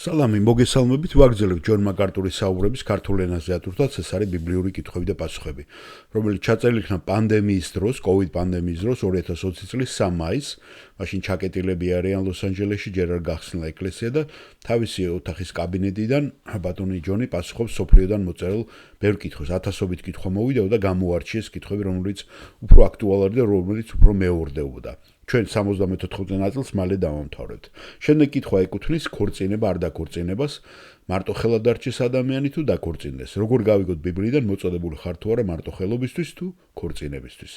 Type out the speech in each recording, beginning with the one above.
სალამი, მოგესალმებით, ვაგრძელებთ ჯონ მაკარტურის საუბრების ქართულ ენაზე ატურთაც, ეს არის ბიბლიური კითხვები და პასუხები, რომელიც ჩაწერილი იქნა პანდემიის დროს, COVID პანდემიის დროს 2020 წლის 3 მაისს, მაშინ ჩაკეტილები არიან ლოს-ანჯელესში, ჯერ არ გახსნა ეკლესია და თავისი ოთახის კაბინეტიდან ბატონი ჯონი პასუხობს სოფლიოდან მოწერილ ბევრ კითხვას, ათასობით კითხვა მოვიდა და გამოარჩიეს კითხვები, რომელიც უფრო აქტუალური და რომელიც უფრო მეორდებოდა. ჩვენ 74 ნაწილს მალე დავამთავრებთ. შემდეგ კითხვა ეკუთვნის ქორწინება არ დაქორწინებას, მარტო ხელად დარჩეს ადამიანი თუ დაქორწინდეს. როგორ გავიგოთ ბიბლიიდან მოწოდებული ხარ თუ არა მარტო ხელობისთვის თუ ქორწინებისთვის.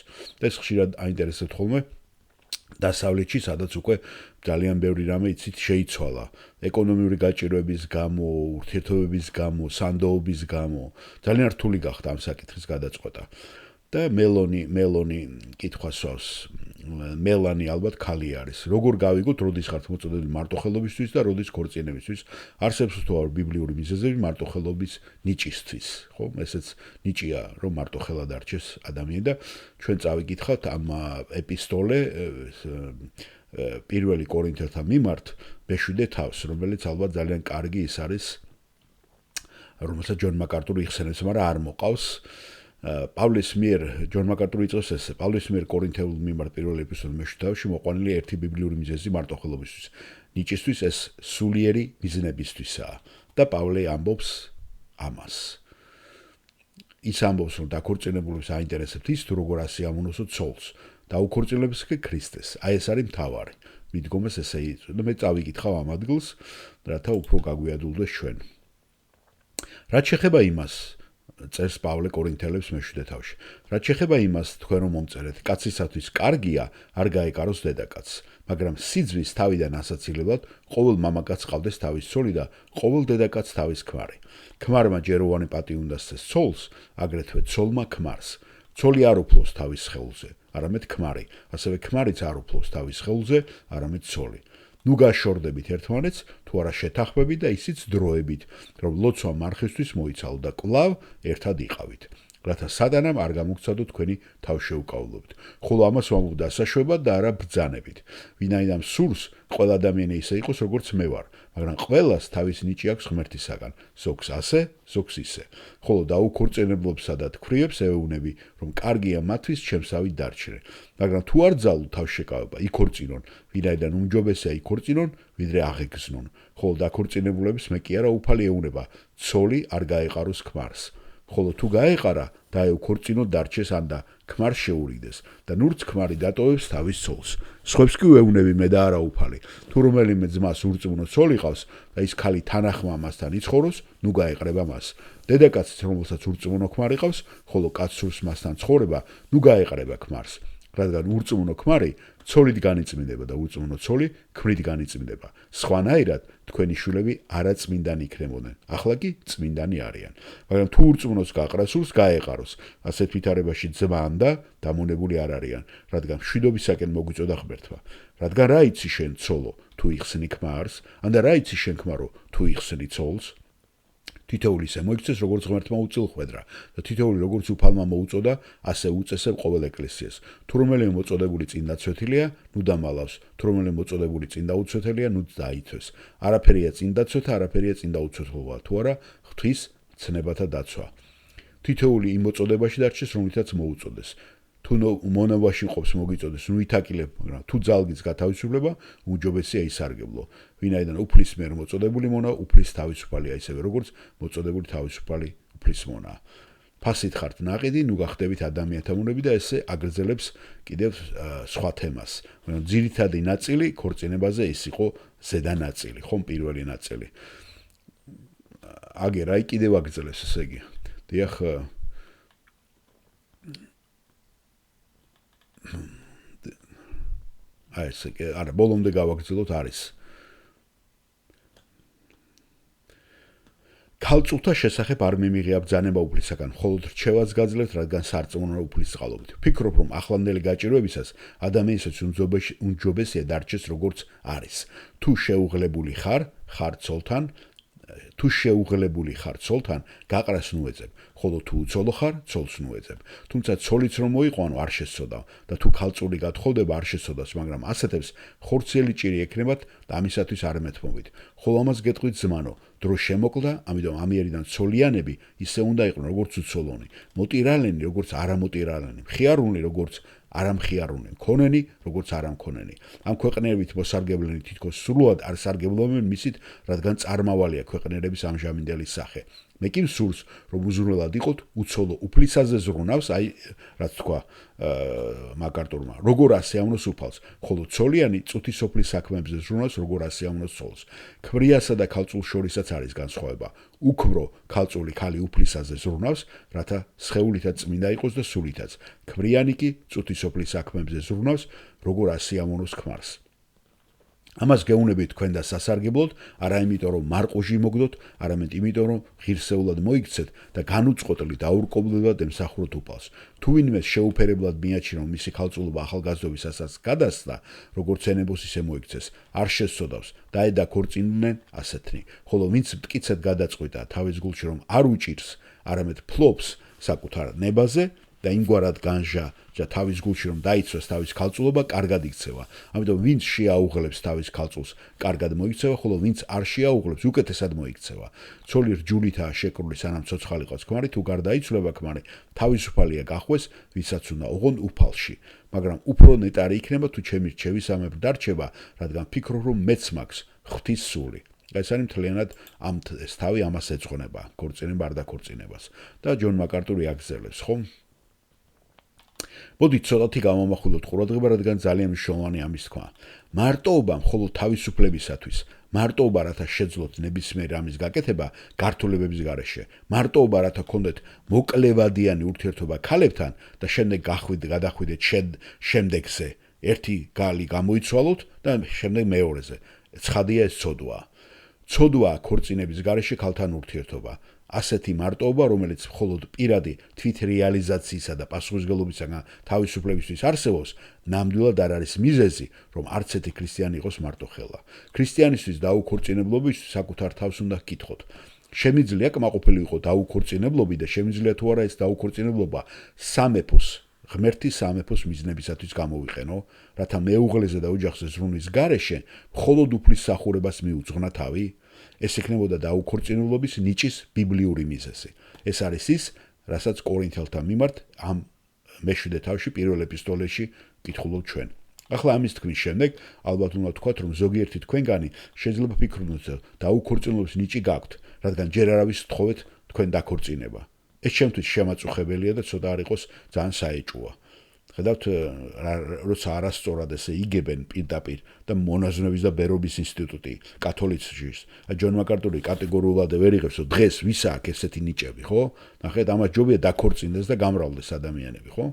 ეს ხშირად აინტერესებთ ხოლმე დასავლეთში, სადაც უკვე ძალიან ბევრი რამე იცით შეიცვალა. ეკონომიური გაჭირვების გამო, ურთიერთობების გამო, სანდოობის გამო, ძალიან რთული გახდა ამ საკითხის გადაწყვეტა. და მელონი კითხვა სვავს. მელანი ალბათ ქალი არის. როგორ გავიგოთ, როდის ხართ მოწოდებული მარტოხელობისთვის და როდის ქორწინებისთვის? არსებობს თუ არა ბიბლიური მიზეზები მარტოხელობის ნიჭისთვის, ხო? ესეც ნიჭია, რომ მარტოხელად არჩეს ადამიანი და ჩვენ წავიკითხავთ ამ ეპისტოლე პირველი კორინთელთა მიმართ მეშვიდე თავს, რომელიც ალბათ ძალიან კარგი ის არის, რომელსაც ჯონ მაკარტური იხსენებს, მაგრამ არ მოყავს. პავლეს მიერ ჯონ მაკარტური იწევს ესე, პავლეს მიერ კორინთეულ მიმართ პირველი ეპისტოლე მეშვიდე თავში მოყვანილი ერთი ბიბლიური მიზეზი მარტოხელობისთვის. ნიჭისთვის ეს სულიერი მიზნებისთვისაა და პავლე ამბობს ამას. ის ამბობს, რომ დაქორწინებულებს აინტერესებთ ის, თუ როგორ ასიამოვნოსოთ ცოლს და უკორწინებულებს კი ქრისტეს. აი ეს არის მთავარი. მიდგომას ესე იწვევ და მე წავიკითხავ ამ ადგილს, რათა უფრო გაგვიადულდეს ჩვენ. რაც შეეხება იმას, წერს პავლე კორინთელებს მეშვიდე თავში. რაც შეეხება იმას, თქვენ რომ მომწერეთ, კაცისათვის კარგია არ გაეკაროს დედაკაცს, მაგრამ სიძვის თავიდან ასაცილებლად ყოველ მამაკაცს ყავდეს თავის ცოლი და ყოველ დედაკაცს თავის ქმარი. ქმარმა ჯეროვანი პატი უნდა სცეს ცოლს, აგრეთვე ცოლმა ქმარს. ცოლი არ უფლოს თავის სხეულზე, არამედ ქმარი, ასევე ქმარიც არ უფლოს თავის სხეულზე, არამედ ცოლი. ნუ გაშორდებით ერთმანეთს, თუ არა შეთანხმებით და ისიც დროებით, რომ ლოცვა მარხისთვის მოიცალო და კვლავ ერთად იყავით, რათა სატანამ არ გამოგცადოთ თქვენი თავშეუკავლობით. ხოლო ამას ვამბობ დასაშვებად და არა ბრძანებით. ვინაიდან სურს, ყველა ადამიანი ისე იყოს, როგორც მე ვარ, მაგრამ ყველას თავისი ნიჭი აქვს ღმერთისაგან, ზოგს ასე, ზოგს ისე. ხოლო დაუქორწინებლობსა და თქვრიებს ევეუნები, რომ კარგია მათთვის ჩემსავით დარჩნენ. მაგრამ თუ არ ძალო თავშეკავება, იქორწინონ, ვინაიდან უმჯობესია იქორწინონ, ვიდრე აღეგზნონ. ხოლო დაქორწინებულებს მე კი არა უფალი ეუნება, ცოლი არ გაეყაროს ქმარს. ხოლო თუ გაეყარა, დაეუქორწინო დარჩეს ან და ქმარს შეურიგდეს და ნურც ქმარი დატოვებს თავის ცოლს. სხვებს კი ვეუნები მე და არა უფალი. თუ რომელიმე ძმას ურწმუნო ცოლი ყავს და ის ქალი თანახმა მასთან იცხოვროს, ნუ გაეყრება მას. დედაკაცს რომელსაც ურწმუნო ქმარი ყავს, ხოლო კაცს სურს მასთან ცხოვრება, ნუ გაეყრება ქმარს. რადგან ურწმუნო ქმარი ცოლით განიწმინდება და ურწმუნო ცოლი ქმრით განიწმინდება. სხვანაირად თქვენი შვილები არაწმინდანი იქნებოდნენ. ახლა კი წმინდანი არიან. მაგრამ თუ ურწმუნოს გაყრა სურს, გაეყაროს. ასეთ ვითარებაში ძმა და დამონებული არ არიან, რადგან მშვიდობისაკენ მოგვიწოდა ღმერთმა. რადგან რა იცი შენ ცოლო, თუ იხსნი ქმარს, ან და რა იცი შენ ქმარო, თუ იხსნი ცოლს? თითოეული ისე მოიქცეს, როგორც ღმერთმა უწილხვედრა და თითოეული როგორც უფალმა მოუწოდა, ასე უწესებ ყოველ ეკლესიას. თუ რომელიმე მოწოდებული წინ დაცვეთილია, ნუ დამალავს, თუ რომელიმე მოწოდებული წინ დაუცვეთელია, ნუ დაიცვეს. არაფერია წინ დაცვეთა, არაფერია წინ დაუცვეთლობა, თუ არა ღვთის ცნებათა დაცვა. თითოეული იმ მოწოდებაში დარჩეს, რომლითაც მოუწოდეს. თუ მონობაში ყოფს მოგიწოდეს, ნუ ითაკილებ, მაგრამ თუ ძალგიც გათავისუფლება, უმჯობესია ისარგებლო. ვინაიდან უფლის მიერ მოწოდებული მონა, უფლის თავისუფალია, ისევე როგორც მოწოდებული თავისუფალი უფლის მონა. ფასით ხართ ნაყიდი, ნუ გახდებით ადამიანთა უნები და ესე აგრძელებს კიდევ სხვა თემას. მაგრამ ძირითადი ნაწილი ქორწინებაზე ის იყო ზედა ნაწილი, ხომ პირველი ნაწილი. აგერ აი კიდევ აგრძელებს, ესე იგი. დიახ, აი ესე არა, ბოლომდე გავაგრძელოთ არის. ქალწულთა შესახებ არ მიმიღია ბრძანება უფლისაგან, მხოლოდ რჩევას გაძლევთ, რადგან სარწმუნო უფლის წყალობით. ვფიქრობ, რომ ახლანდელი გაჭირვებისას ადამიანსაც უმჯობესია დარჩეს როგორც არის. თუ შეუღლებული ხარ ცოლთან, თუ შეუღლებული ხარ ცოლთან, გაყრას ნუეძებ, ხოლო თუ უცოლო ხარ, ცოლს ნუეძებ. თუმცა ცოლიც რომ მოიყვანო, არ შესწოდავ და თუ ქალწული გათხოვდება, არ შესწოდავს, მაგრამ ასეთებს ხორციელი ჭირი ექნებათ და ამისათვის არ მეთმობით. ხოლო ამას გეტყვით ზმანო, დრო შემოკლდა, ამიტომ ამიერიდან ცოლიანები ისე უნდა იყვნენ, როგორც უცოლონი, მოტირალენი, როგორც არამოტირალენი, მხიარულნი, როგორც არამხიარულნი, მქონენი, როგორც არამქონენი. ამ ქვეყნებით მოსარგებლენი თითქოს სრულად არ სარგებლობენ მისით, რადგან წარმავალია ქვეყნების ამჟამინდელი სახე. მე კი მსურს, რომ უზრუნველად იყოთ, უცოლო უფლისაზე ზრუნავს, აი, რაც თქვა მაკარტურმა, როგორ ასეავნოს უფალს, ხოლო ცოლიანი წუთისოფლის საქმეებზე ზრუნავს, როგორ ასეავნოს ცოლს. ქმრიასა და ქალწულს შორისაც არის განსხვავება. უქმრო ქალწული ქალი უფლისაზე ზრუნავს, რათა სხეულითაც წმინდა იყოს და სულითაც. ქმრიანი კი წუთისოფლის საქმეებზე ზრუნავს, როგორ ასეავნოს ქმარს. ამას გეუნებით თქვენ და სასარგებლოდ, არა იმიტომ რომ მარყუჟი მოგდოთ, არამედ იმიტომ რომ ღირსეულად მოიქცეთ და განუწყვეტლით აურკვევლად ემსახუროთ უფალს. თუ ვინმე შეუფერებლად მიაჩნია რომ მისი ქალწულობა ახალგაზრდობისასაც გადასცდა, როგორც ენებოს ისე მოიქცეს, არ შესწოდავს, დაედა ქორწინდნენ ასეთნი. ხოლო ვინც მტკიცედ გადაწყვიტა თავის გულში რომ არ უჭირს, არამედ ფლობს საკუთარ ნებაზე და იმგვარად განჟა და თავის გულში რომ დაიცვას თავის ქალწულობა, კარგად იქცევა. ამიტომ ვინც შეაუღლებს თავის ქალწულს, კარგად მოიქცევა, ხოლო ვინც არ შეაუღლებს, უკეთესად მოიქცევა. ცოლი რჯულითაა შეკრული, სანამ ცოცხალი ყავს ქმარი, თუ გარდაიცვლება ქმარი, თავისუფალია გახდეს, ვისაც უნდა ოღონ უფალში. მაგრამ უფრო ნეტარი იქნება, თუ ჩემი რჩევისამებრ დარჩება, რადგან ფიქრობ, რომ მეც მაქვს ღვთის სული. ეს არის მთლიანად ეს თავი ამას ეძღვნება, ქორწინება არ დაქორწინებას. და ჯონ მაკარტური აგზელებს, ხო? მოდით ცოტათი გამომახვილოთ ყურადღება, რადგან ძალიან მნიშვნელოვანი ამის თქვა. მარტოობა მხოლოდ თავისუფლებისათვის, მარტოობა რათა შეძლოთ ნებისმიერ ამის გაკეთება გართულებების გარეშე, მარტოობა რათა გქონდეთ მოკლევადიანი ურთიერთობა ქალებთან და შემდეგ გადახვიდეთ შემდეგზე, ერთი გალი გამოიცვალოთ და შემდეგ მეორეზე. ცხადია ეს ცოდვაა. ცოდვაა ქორწინების გარეშე ქალთან ურთიერთობა. ასეთი მარტოობა, რომელიც მხოლოდ პირადი თვითრეალიზაციისა და პასუხისმგებლობისაგან თავისუფლებისთვის არსებობს, ნამდვილად არ არის მიზეზი, რომ არც ერთი ქრისტიანი იყოს მარტოხელა. ქრისტიანისთვის დაუქორწინებლობისთვის საკუთარ თავს უნდა გკითხოთ. შემიძლია კმაყოფილი იყო დაუქორწინებლობი და შემიძლია თუ არა ეს დაუქორწინებლობა სამეფოს, ღმერთის სამეფოს მიზნებისათვის გამოვიყენო, რათა მეუღლეზე და ოჯახზე ზრუნვის გარეშე მხოლოდ უფლის სახურებას მიუძღვნა თავი. ეს იქნებოდა დაუქორწინებლობის ნიჭის ბიბლიური მიზეზი. ეს არის ის, რასაც კორინთელთა მიმართ ამ მე-7 თავში პირველ ეპისტოლეში კითხულობ ჩვენ. ახლა ამის თქმის შემდეგ, ალბათ უნდა ვთქვათ, რომ ზოგიერთი თქვენგანი შეიძლება ფიქრობთ, რომ დაუქორწინებლობის ნიჭი გაქვთ, რადგან ჯერ არავის თხოვეთ თქვენ დაქორწინება. ეს ჩემთვის შემაწუხებელია და ცოტა არ იყოს ძალიან საეჭვოა. ხედავთ, როცა არასწორად ესე იგებენ პირდაპირ და მონაზვნების და ბერობის ინსტიტუტი კათოლიციზმის. ჯონ მაკარტური კატეგორიულად ვერ იღებს, რომ დღეს ვისა აქვს ესეთი ნიჭები, ხო? ნახეთ, ამას ჯობია დაქორწინდეს და გამრავლდეს ადამიანები, ხო?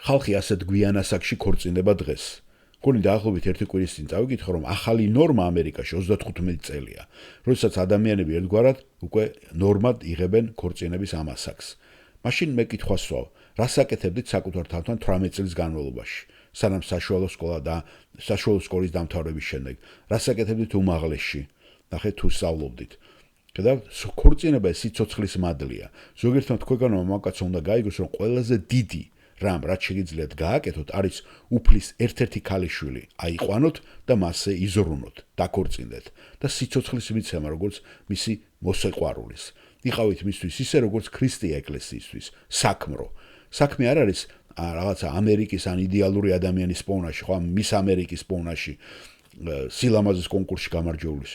ხალხი ასეთ გვიან ასაკში ქორწინება დღეს. გონი დაახლოებით ერთი კვირის წინ წავიკითხე, რომ ახალი ნორმა ამერიკაში 35 წელია, როდესაც ადამიანები ერთგვარად უკვე ნორმად იღებენ ქორწინების ამ ასაკს. მაშინ მე კითხვას ვსვავ, რას აკეთებდით საკუთარ თავთან 18 წლის განმავლობაში, სანამ საშუალო სკოლის დამთავრების შემდეგ, რას აკეთებდით უმაღლესში, ნახეთ თუ სწავლობდით. ხედავთ, ქორწინება სიცოცხლის მადლია. ზოგიერთმა თქვენგანმა მამაკაცმა უნდა გაიგოს, რომ ყველაზე დიდი რამ, რაც შეგიძლიათ გააკეთოთ, არის უფლის ერთ-ერთი ქალიშვილი აიყვანოთ და მასზე იზრუნოთ, დაქორწინდეთ და სიცოცხლის მიცემა, როგორც მისი მოსიყვარულის. იყავით მისთვის ისე, როგორც ქრისტე ეკლესიისთვის, საქმრო. საქმე არ არის რაღაცა ამერიკის ან იდეალური ადამიანის პოვნაში, ხო, მის ამერიკის პოვნაში, სილამაზის კონკურსში გამარჯვებულის.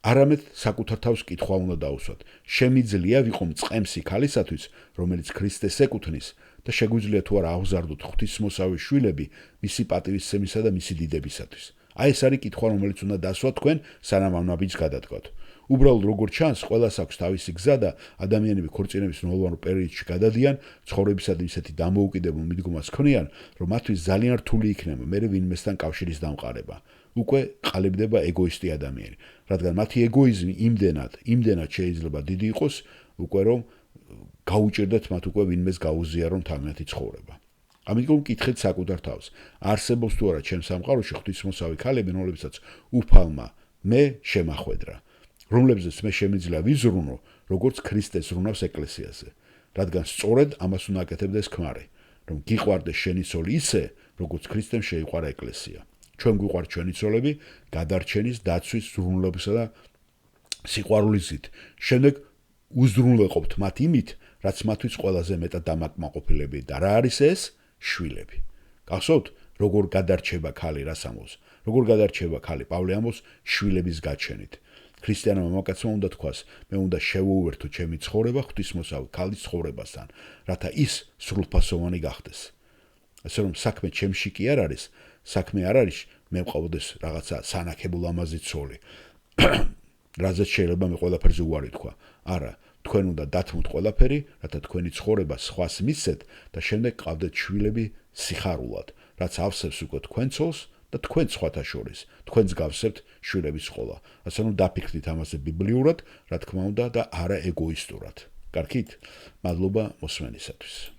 არამედ საკუთარ თავს კითხვა უნდა დაუსვათ. შემიძლია ვიყო მწყემსი ქალისათვის, რომელიც ქრისტეს ეკუთვნის და შეგვიძლია თუ არა აღზარდოთ ღვთისმოსავი შვილები მისი პატივისცემისა და მისი დიდებისათვის. აი ეს არის კითხვა, რომელიც უნდა დასვათ თქვენ, სანამ ამ ნაბიჯს გადადგოთ. უბრალოდ როგორც ჩანს, ყველას აქვს თავისი გზა და ადამიანები ქორწინების ნორმალურ პერიოდში გადადიან, ცხოვრებისადმი ისეთი დამოუკიდებელ მიდგომას ქმნიან, რომ მათთვის ძალიან რთული იქნება მერე ვინმესთან კავშირის დამყარება. უკვე ყალიბდება ეგოისტი ადამიანი, რადგან მათი ეგოიზმი იმდენად შეიძლება დიდი იყოს, უკვე რომ გაუჭირდეთ მათ უკვე ვინმეს გაუზიარონ თამათი ცხოვრება. ამიტომ კითხეთ საკუთარ თავს, არსებობს თუ არა ჩემს სამყაროში ღვთისმოსავი ქალები, რომლებსაც უფალმა მე შემახვედრა. რომლებზეც მე შემიძლია ვიზრუნო, როგორც ქრისტეს ზრუნავს ეკლესიაზე, რადგან სწორედ ამას უნდა აკეთებდეს ქმარი, რომ გიყვარდეს შენი ცოლი ისე, როგორც ქრისტემ შეიყვარა ეკლესია. ჩვენ გვიყვართ ჩვენი ცოლები გადარჩენის, დაცვის, ზრუნვებისა და სიყვარულის გზით. შემდეგ უზრუნველყოფთ მათ იმით, რაც მათთვის ყველაზე მეტად დამაკმაყოფილებელი და რა არის ეს? შვილები. გახსოვთ, როგორ გადარჩება ქალი რას ამბობს? როგორ გადარჩება ქალი? პავლე ამბობს შვილების გაჩენით. ქრისტიანმა მამაკაცმა უნდა თქვას, მე უნდა შევუვერთო ჩემი ცხოვრება ღვთისმოსავი ქალის ცხოვრებასთან, რათა ის სრულფასოვანი გახდეს. ასე რომ საქმე ჩემში კი არ არის, საქმე არ არის მე მყავდეს რაღაცა სანახებულ ამაზი ცოლი. რაზეც შეიძლება მე ყველაფერზე უარი თქვა. არა, თქვენ უნდა დათმოთ ყველაფერი, რათა თქვენი ცხოვრება სხვას მისცეთ და შემდეგ ყავდეთ შვილები სიხარულად, რაც ავსებს უკვე თქვენ ცოლს და თქვენ სხვათა შორის, თქვენს გავსებთ შვილების ყოლა. ასე რომ დაფიქრდით ამაზე ბიბლიურად, რა თქმა უნდა და არა ეგოისტურად. კარგით? მადლობა მოსმენისათვის.